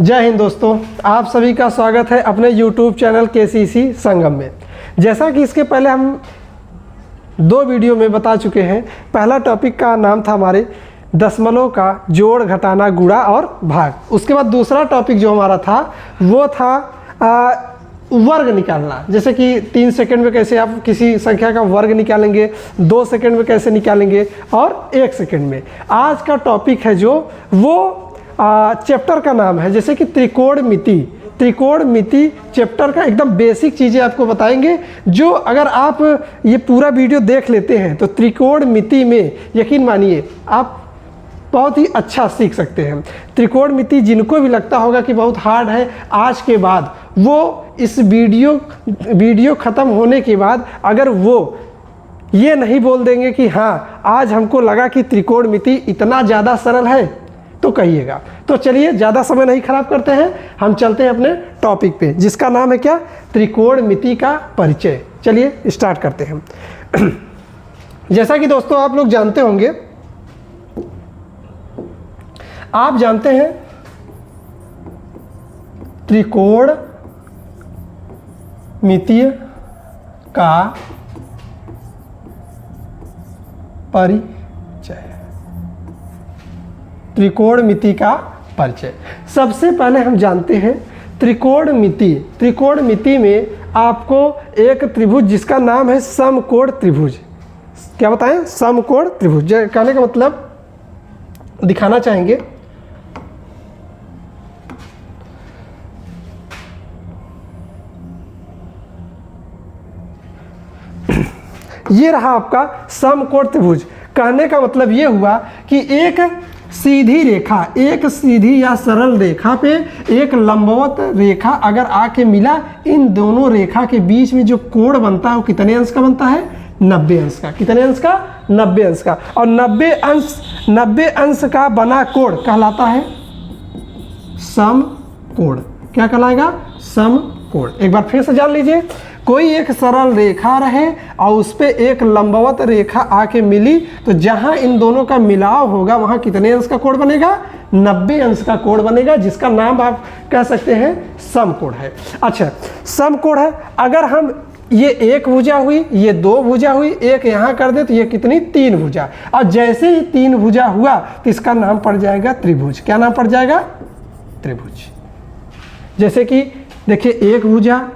जय हिंद दोस्तों, आप सभी का स्वागत है अपने YouTube चैनल KCC संगम में। जैसा कि इसके पहले हम 2 वीडियो में बता चुके हैं। पहला टॉपिक का नाम था हमारे दशमलव का जोड़, घटाना, गुणा और भाग। उसके बाद दूसरा टॉपिक जो हमारा था वो था वर्ग निकालना। जैसे कि 3 सेकंड में कैसे आप किसी संख्या का वर्ग निकालेंगे, 2 सेकंड में कैसे निकालेंगे और 1 सेकंड में। आज का टॉपिक है जो वो चैप्टर का नाम है जैसे कि त्रिकोणमिति। त्रिकोणमिति चैप्टर का एकदम बेसिक चीज़ें आपको बताएंगे, जो अगर आप ये पूरा वीडियो देख लेते हैं तो त्रिकोणमिति में यकीन मानिए आप बहुत ही अच्छा सीख सकते हैं। त्रिकोणमिति जिनको भी लगता होगा कि बहुत हार्ड है, आज के बाद वो इस वीडियो ख़त्म होने के बाद अगर वो ये नहीं बोल देंगे कि हाँ आज हमको लगा कि त्रिकोणमिति इतना ज़्यादा सरल है, तो कहिएगा। तो चलिए ज़्यादा समय नहीं खराब करते हैं, हम चलते हैं अपने टॉपिक पे जिसका नाम है क्या, त्रिकोणमिति का परिचय। चलिए स्टार्ट करते हैं। जैसा कि दोस्तों आप लोग जानते होंगे, आप जानते हैं त्रिकोणमिति का परिचय। त्रिकोणमिति का परिचय सबसे पहले हम जानते हैं त्रिकोणमिति। त्रिकोणमिति में आपको एक त्रिभुज जिसका नाम है समकोण त्रिभुज। क्या बताएं? समकोण त्रिभुज। कहने का मतलब दिखाना चाहेंगे, ये रहा आपका समकोण त्रिभुज। कहने का मतलब ये हुआ कि एक सीधी रेखा, एक सीधी या सरल रेखा पे एक लंबवत रेखा अगर आके मिला, इन दोनों रेखा के बीच में जो कोण बनता है वो कितने अंश का बनता है? 90 अंश का। कितने अंश का? 90 अंश का। और 90 अंश का बना कोण कहलाता है समकोण। क्या कहलाएगा? समकोण। एक बार फिर से जान लीजिए, कोई एक सरल रेखा रहे और उस पर एक लंबवत रेखा आके मिली, तो जहां इन दोनों का मिलाव होगा वहां कितने अंश का कोण बनेगा? 90 अंश का कोण बनेगा, जिसका नाम आप कह सकते हैं समकोण है। अच्छा, समकोण है। अगर हम ये एक भुजा हुई, ये 2 भुजा हुई, एक यहाँ कर दे तो ये कितनी? 3 भुजा। और जैसे ही 3 भुजा हुआ तो इसका नाम पड़ जाएगा त्रिभुज। क्या नाम पड़ जाएगा? त्रिभुज। जैसे कि देखिए, 1 भुजा,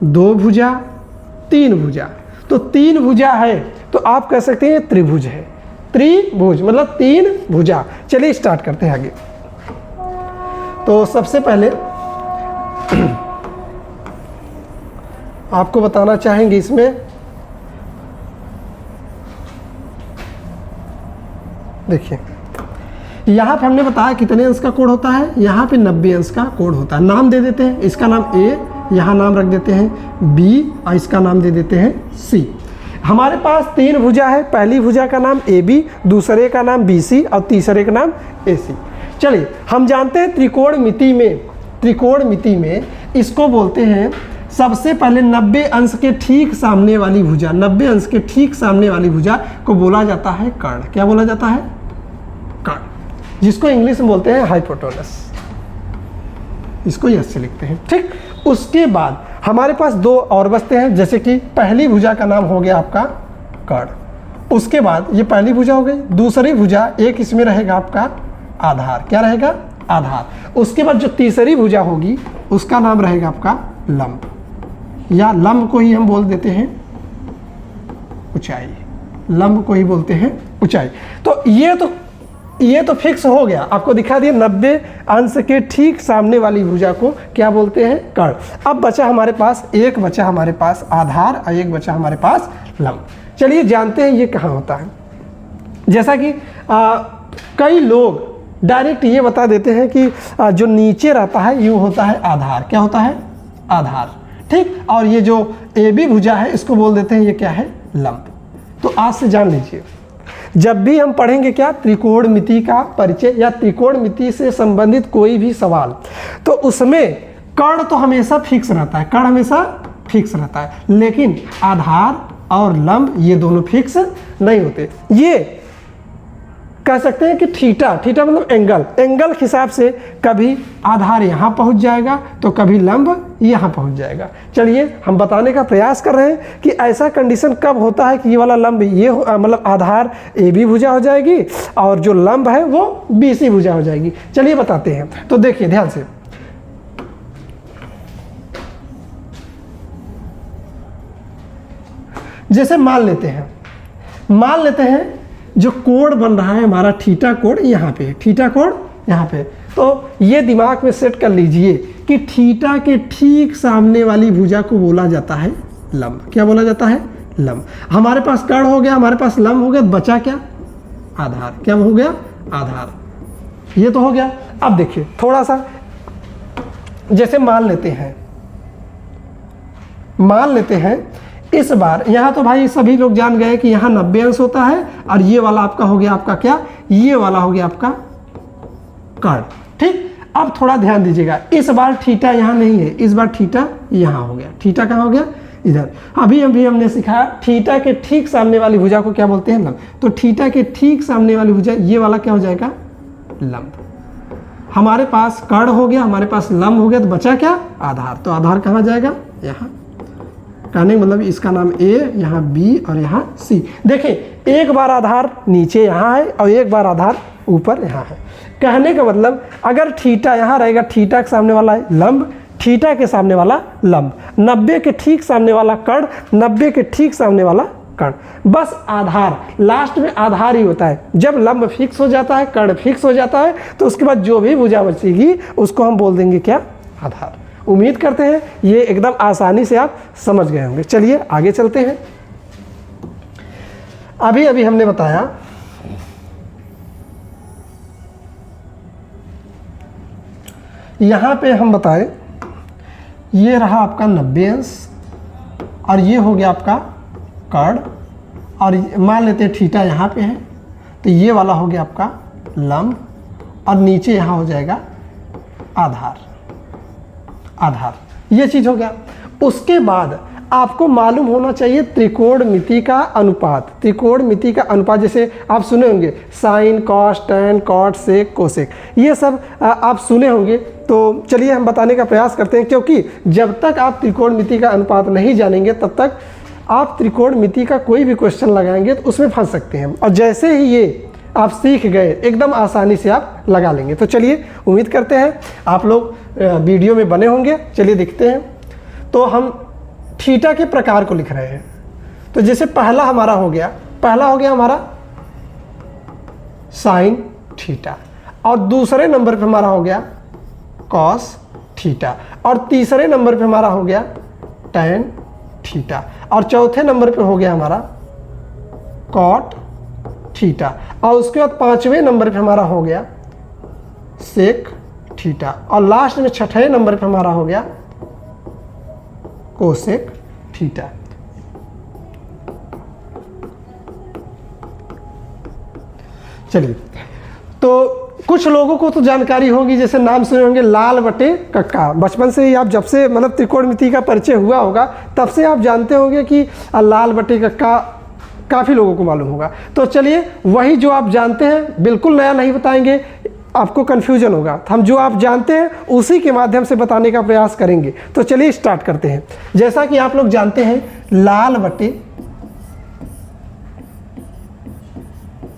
2 भुजा, 3 भुजा। तो 3 भुजा है तो आप कह सकते हैं त्रिभुज है। त्रिभुज मतलब 3 भुजा। चलिए स्टार्ट करते हैं आगे। तो सबसे पहले आपको बताना चाहेंगे इसमें, देखिए यहाँ पे हमने बताया कितने अंश का कोण होता है, यहाँ पे 90 अंश का कोण होता है। नाम दे देते हैं, इसका नाम A, यहाँ नाम रख देते हैं B और इसका नाम दे देते हैं C। हमारे पास 3 भुजा है। पहली भुजा का नाम AB, दूसरे का नाम BC और तीसरे का नाम AC। चलिए हम जानते हैं त्रिकोणमिति में इसको बोलते हैं, सबसे पहले 90 अंश के ठीक सामने वाली भुजा, 90 अंश के ठीक सामने वाली भुजा को बोला जाता है कर्ण। क्या बोला जाता है? कर्ण, जिसको इंग्लिश में बोलते हैं हाइपोटेनस। इसको यस से लिखते हैं, ठीक। उसके बाद हमारे पास 2 और बचते हैं, जैसे कि पहली भुजा का नाम हो गया आपका कर्ण। उसके बाद ये पहली भुजा हो गई। दूसरी भुजा, एक इसमें रहेगा आपका आधार। क्या रहेगा? आधार। उसके बाद जो तीसरी भुजा होगी उसका नाम रहेगा आपका लंब, या लंब को ही हम बोल देते हैं ऊंचाई। लंब को ही बोलते हैं ऊंचाई। तो ये तो फिक्स हो गया, आपको दिखा दिया 90 अंश के ठीक सामने वाली भुजा को क्या बोलते हैं? कर्ण। अब बचा हमारे पास, एक बचा हमारे पास आधार और एक बचा हमारे पास लंब। चलिए जानते हैं ये कहाँ होता है। जैसा कि कई लोग डायरेक्ट ये बता देते हैं कि जो नीचे रहता है यूँ होता है आधार। क्या होता है? आधार, ठीक। और ये जो AB भुजा है इसको बोल देते हैं ये क्या है? लंब। तो आज से जान लीजिए, जब भी हम पढ़ेंगे क्या, त्रिकोणमिति का परिचय या त्रिकोणमिति से संबंधित कोई भी सवाल, तो उसमें कर्ण तो हमेशा फिक्स रहता है। कर्ण हमेशा फिक्स रहता है, लेकिन आधार और लंब ये दोनों फिक्स नहीं होते। ये कह सकते हैं कि थीटा, थीटा मतलब एंगल, एंगल के हिसाब से कभी आधार यहाँ पहुँच जाएगा तो कभी लंब यहाँ पहुँच जाएगा। चलिए हम बताने का प्रयास कर रहे हैं कि ऐसा कंडीशन कब होता है कि ये वाला लंब ये मतलब आधार ए बी भुजा हो जाएगी और जो लंब है वो बी सी भुजा हो जाएगी। चलिए बताते हैं। तो देखिए ध्यान से, जैसे मान लेते हैं जो कोण बन रहा है हमारा थीटा कोण यहाँ पे, थीटा कोण यहाँ पे, तो ये दिमाग में सेट कर लीजिए कि थीटा के ठीक सामने वाली भुजा को बोला जाता है लंब। क्या बोला जाता है? लंब। हमारे पास कर्ण हो गया, हमारे पास लंब हो गया, बचा क्या? आधार। क्या हो गया? आधार। ये तो हो गया। अब देखिए थोड़ा सा, जैसे मान लेते हैं इस बार यहाँ तो भाई सभी लोग जान गए कि यहाँ 90 अंश होता है और ये वाला आपका हो गया आपका क्या? ये वाला हो गया आपका कर्ण। ठीक, अब थोड़ा ध्यान दीजिएगा, इस बार थीटा यहाँ नहीं है, इस बार थीटा यहाँ हो गया। थीटा कहाँ हो गया? इधर। अभी हमने सिखाया थीटा के ठीक सामने वाली भुजा को क्या बोलते हैं? लंब। तो थीटा के ठीक सामने वाली भुजा ये वाला क्या हो जाएगा? लंब। हमारे पास कर्ण हो गया, हमारे पास लंब हो गया, तो बचा क्या? आधार। तो आधार कहाँ जाएगा? यहाँ। कहने का मतलब इसका नाम ए, यहाँ बी और यहाँ सी। देखिए एक बार आधार नीचे यहाँ है और एक बार आधार ऊपर यहाँ है। कहने का मतलब अगर थीटा यहाँ रहेगा, थीटा के सामने वाला है लंब, थीटा के सामने वाला लंब, 90 के ठीक सामने वाला कर्ण, 90 के ठीक सामने वाला कर्ण, बस आधार, लास्ट में आधार ही होता है। जब लंब फिक्स हो जाता है, कर्ण फिक्स हो जाता है, तो उसके बाद जो भी भुजा बचेगी उसको हम बोल देंगे क्या? आधार। उम्मीद करते हैं ये एकदम आसानी से आप समझ गए होंगे। चलिए आगे चलते हैं। अभी हमने बताया यहाँ पे हम बताए ये रहा आपका 90 अंश और ये हो गया आपका कर्ण, और मान लेते हैं थीटा यहाँ पे है तो ये वाला हो गया आपका लंब और नीचे यहाँ हो जाएगा आधार। ये चीज़ हो गया। उसके बाद आपको मालूम होना चाहिए त्रिकोणमिति का अनुपात। त्रिकोणमिति का अनुपात जैसे आप सुने होंगे साइन, कॉस, टैन, कॉट, सेक, कोसेक, ये सब आप सुने होंगे। तो चलिए हम बताने का प्रयास करते हैं, क्योंकि जब तक आप त्रिकोणमिति का अनुपात नहीं जानेंगे तब तक आप त्रिकोणमिति का कोई भी क्वेश्चन लगाएंगे तो उसमें फंस सकते हैं, और जैसे ही ये आप सीख गए एकदम आसानी से आप लगा लेंगे। तो चलिए उम्मीद करते हैं आप लोग वीडियो में बने होंगे। चलिए देखते हैं। तो हम थीटा के प्रकार को लिख रहे हैं। तो जैसे पहला हो गया हमारा साइन थीटा, और दूसरे नंबर पे हमारा हो गया कॉस थीटा, और तीसरे नंबर पे हमारा हो गया टैन थीटा, और चौथे नंबर पे हो गया हमारा कॉट थीटा, और उसके बाद पांचवें नंबर पे हमारा हो गया सेक थीटा, और लास्ट में छठे नंबर पे हमारा हो गया कोसेक थीटा। चलिए, तो कुछ लोगों को तो जानकारी होगी, जैसे नाम सुने होंगे लाल बटे कक्का। बचपन से ही आप जब से मतलब त्रिकोणमिति का परिचय हुआ होगा तब से आप जानते होंगे कि लाल बटे कक्का काफ़ी लोगों को मालूम होगा। तो चलिए वही जो आप जानते हैं, बिल्कुल नया नहीं बताएंगे, आपको कन्फ्यूजन होगा। हम जो आप जानते हैं उसी के माध्यम से बताने का प्रयास करेंगे। तो चलिए स्टार्ट करते हैं। जैसा कि आप लोग जानते हैं लाल बटे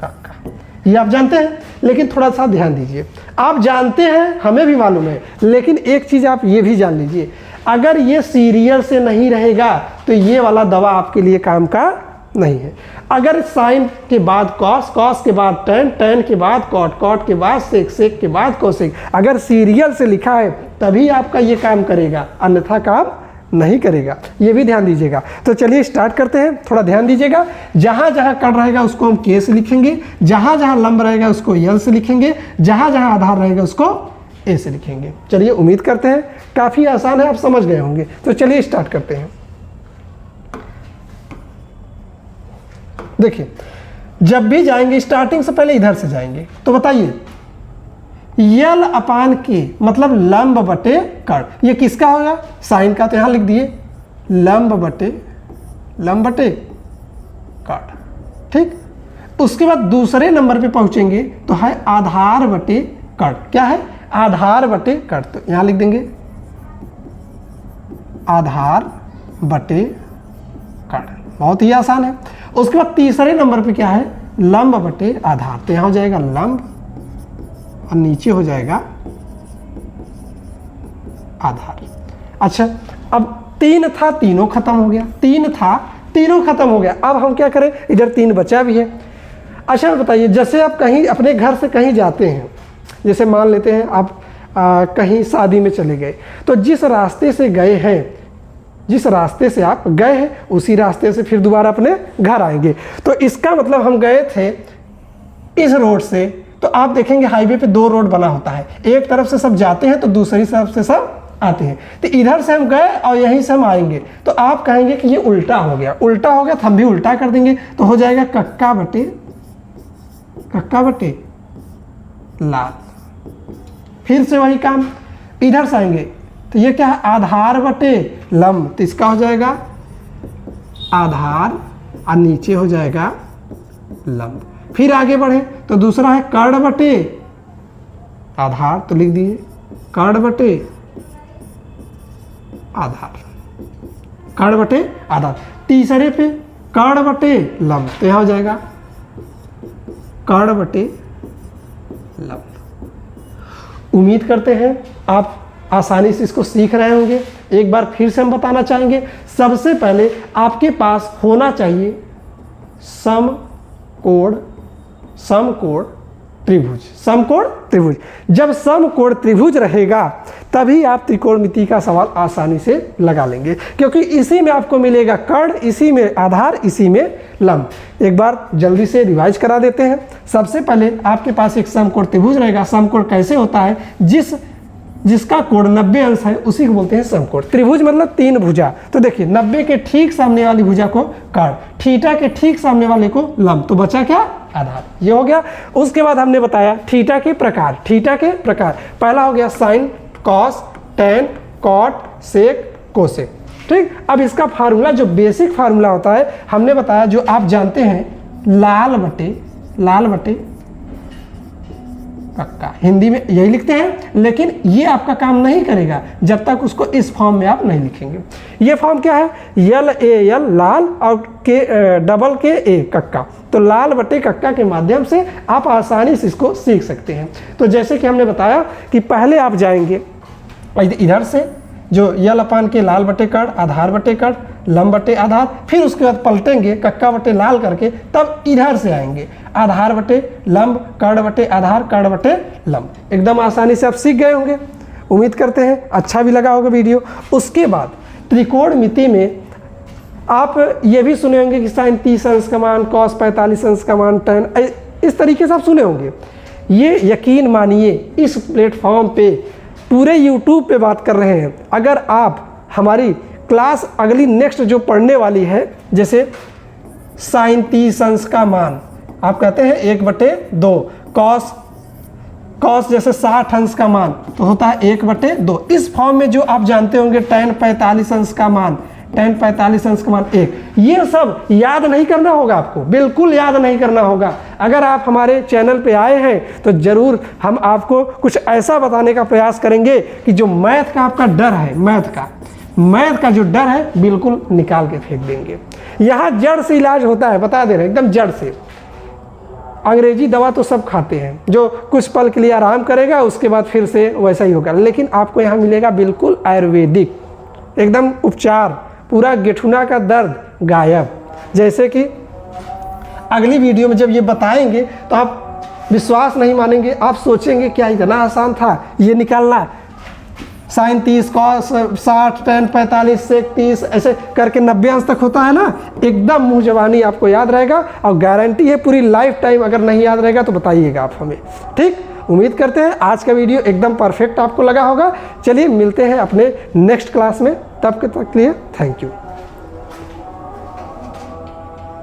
कक्का, ये आप जानते हैं, लेकिन थोड़ा सा ध्यान दीजिए। आप जानते हैं, हमें भी मालूम है, लेकिन एक चीज़ आप ये भी जान लीजिए, अगर ये सीरियल से नहीं रहेगा तो ये वाला दवा आपके लिए काम का नहीं है। अगर साइन के बाद कॉस, कॉस के बाद टैन, टैन के बाद कॉट, कॉट के बाद सेक, सेक के बाद कोसेक, अगर सीरियल से लिखा है तभी आपका ये काम करेगा, अन्यथा काम नहीं करेगा। ये भी ध्यान दीजिएगा। तो चलिए स्टार्ट करते हैं। थोड़ा ध्यान दीजिएगा, जहाँ जहाँ कर्ण रहेगा उसको हम के से लिखेंगे, जहाँ जहाँ लंब रहेगा उसको यल से लिखेंगे, जहाँ जहाँ आधार रहेगा उसको ए से लिखेंगे। चलिए उम्मीद करते हैं काफ़ी आसान है, आप समझ गए होंगे। तो चलिए स्टार्ट करते हैं। देखिए, जब भी जाएंगे स्टार्टिंग से पहले इधर से जाएंगे। तो बताइए यल अपान के मतलब लंब बटे कर्ण, ये किसका होगा? साइन का। तो यहां लिख दिए लंब बटे कर्ण। ठीक, उसके बाद दूसरे नंबर पे पहुंचेंगे तो है आधार बटे कर्ण। क्या है? आधार बटे कर्ण। तो यहां लिख देंगे आधार बटे कर्ण, बहुत ही आसान है। उसके बाद तीसरे नंबर पे क्या है? लंब बटे आधार। तो यहां हो जाएगा लंब और नीचे हो जाएगा आधार। अच्छा, अब 3 था, तीनों खत्म हो गया। 3 था, तीनों खत्म हो गया। अब हम क्या करें? इधर 3 बचा भी है। अच्छा बताइए, जैसे आप कहीं अपने घर से कहीं जाते हैं, जैसे मान लेते हैं आप कहीं शादी में चले गए, तो जिस रास्ते से गए हैं, जिस रास्ते से आप गए हैं उसी रास्ते से फिर दोबारा अपने घर आएंगे। तो इसका मतलब हम गए थे इस रोड से, तो आप देखेंगे हाईवे पे 2 रोड बना होता है, एक तरफ से सब जाते हैं तो दूसरी तरफ से सब आते हैं। तो इधर से हम गए और यहीं से हम आएंगे, तो आप कहेंगे कि ये उल्टा हो गया। उल्टा हो गया तो हम भी उल्टा कर देंगे, तो हो जाएगा कक्का बटे लाल। फिर से वही काम, इधर से आएंगे तो ये क्या है? आधार बटे लंब। तो इसका हो जाएगा आधार और नीचे हो जाएगा लंब। फिर आगे बढ़े तो दूसरा है कर्ण बटे आधार। तो लिख दिए कर्ण बटे आधार, कर्ण बटे आधार। तीसरे पे कर्ण बटे लंब। तो यहां हो जाएगा कर्ण बटे लंब। उम्मीद करते हैं आप आसानी से इसको सीख रहे होंगे। एक बार फिर से हम बताना चाहेंगे, सबसे पहले आपके पास होना चाहिए समकोण त्रिभुज। समकोण त्रिभुज, जब समकोण त्रिभुज रहेगा तभी आप त्रिकोणमिति का सवाल आसानी से लगा लेंगे, क्योंकि इसी में आपको मिलेगा कर्ण, इसी में आधार, इसी में लंब। एक बार जल्दी से रिवाइज करा देते हैं। सबसे पहले आपके पास एक समकोण त्रिभुज रहेगा। समकोण कैसे होता है? जिसका कोण 90 अंश है उसी को बोलते हैं समकोण। त्रिभुज मतलब 3 भुजा। तो देखिए 90 के ठीक सामने वाली भुजा को कर्ण, थीटा के ठीक सामने वाले को लंब। तो बचा क्या? आधार। ये हो गया। उसके बाद हमने बताया थीटा के प्रकार। थीटा के प्रकार पहला हो गया साइन, कॉस, टेन, कॉट, सेक, कोसेक। ठीक। अब इसका फार्मूला जो बेसिक फार्मूला होता है हमने बताया, जो आप जानते हैं, लाल बटे कक्का। हिंदी में यही लिखते हैं, लेकिन ये आपका काम नहीं करेगा जब तक उसको इस फॉर्म में आप नहीं लिखेंगे। ये फॉर्म क्या है? LAL लाल और डबल के ए कक्का। तो लाल बटे कक्का के माध्यम से आप आसानी से इसको सीख सकते हैं। तो जैसे कि हमने बताया कि पहले आप जाएंगे इधर से, जो यल अपान के लाल बटे कर्ण, आधार बटे कर्ण, लंब बटे आधार, फिर उसके बाद पलटेंगे कक्का बटे लाल करके, तब इधर से आएंगे आधार बटे लंब, कर्ण बटे आधार, कर्ण बटे लंब। एकदम आसानी से आप सीख गए होंगे। उम्मीद करते हैं अच्छा भी लगा होगा वीडियो। उसके बाद त्रिकोणमिति में आप ये भी सुने होंगे कि साइन 30 अंश का मान, कॉस 45 अंश का मान, टेन, इस तरीके से आप सुने होंगे। ये यकीन मानिए इस प्लेटफॉर्म पे पूरे YouTube पे बात कर रहे हैं। अगर आप हमारी क्लास अगली नेक्स्ट जो पढ़ने वाली है, जैसे साइन 30 अंश का मान आप कहते हैं 1/2, कॉस जैसे 60 अंश का मान तो होता है 1/2। इस फॉर्म में जो आप जानते होंगे tan 45 अंश का मान, tan 45 अंश का मान 1, ये सब याद नहीं करना होगा आपको, बिल्कुल याद नहीं करना होगा। अगर आप हमारे चैनल पे आए हैं तो ज़रूर हम आपको कुछ ऐसा बताने का प्रयास करेंगे कि जो मैथ का आपका डर है, मैथ का जो डर है बिल्कुल निकाल के फेंक देंगे। यहाँ जड़ से इलाज होता है, बता दे रहे हैं, एकदम जड़ से। अंग्रेजी दवा तो सब खाते हैं, जो कुछ पल के लिए आराम करेगा उसके बाद फिर से वैसा ही होगा, लेकिन आपको यहाँ मिलेगा बिल्कुल आयुर्वेदिक एकदम उपचार, पूरा गेठुना का दर्द गायब। जैसे कि अगली वीडियो में जब ये बताएंगे तो आप विश्वास नहीं मानेंगे, आप सोचेंगे क्या इतना आसान था ये निकालना। साइन 30, कॉस 60, tan 45, सेक 30, ऐसे करके 90 अंश तक होता है ना, एकदम मुंह जबानी आपको याद रहेगा, और गारंटी है पूरी लाइफ टाइम। अगर नहीं याद रहेगा तो बताइएगा आप हमें। ठीक, उम्मीद करते हैं आज का वीडियो एकदम परफेक्ट आपको लगा होगा। चलिए मिलते हैं अपने नेक्स्ट क्लास में, तब तक के लिए थैंक यू।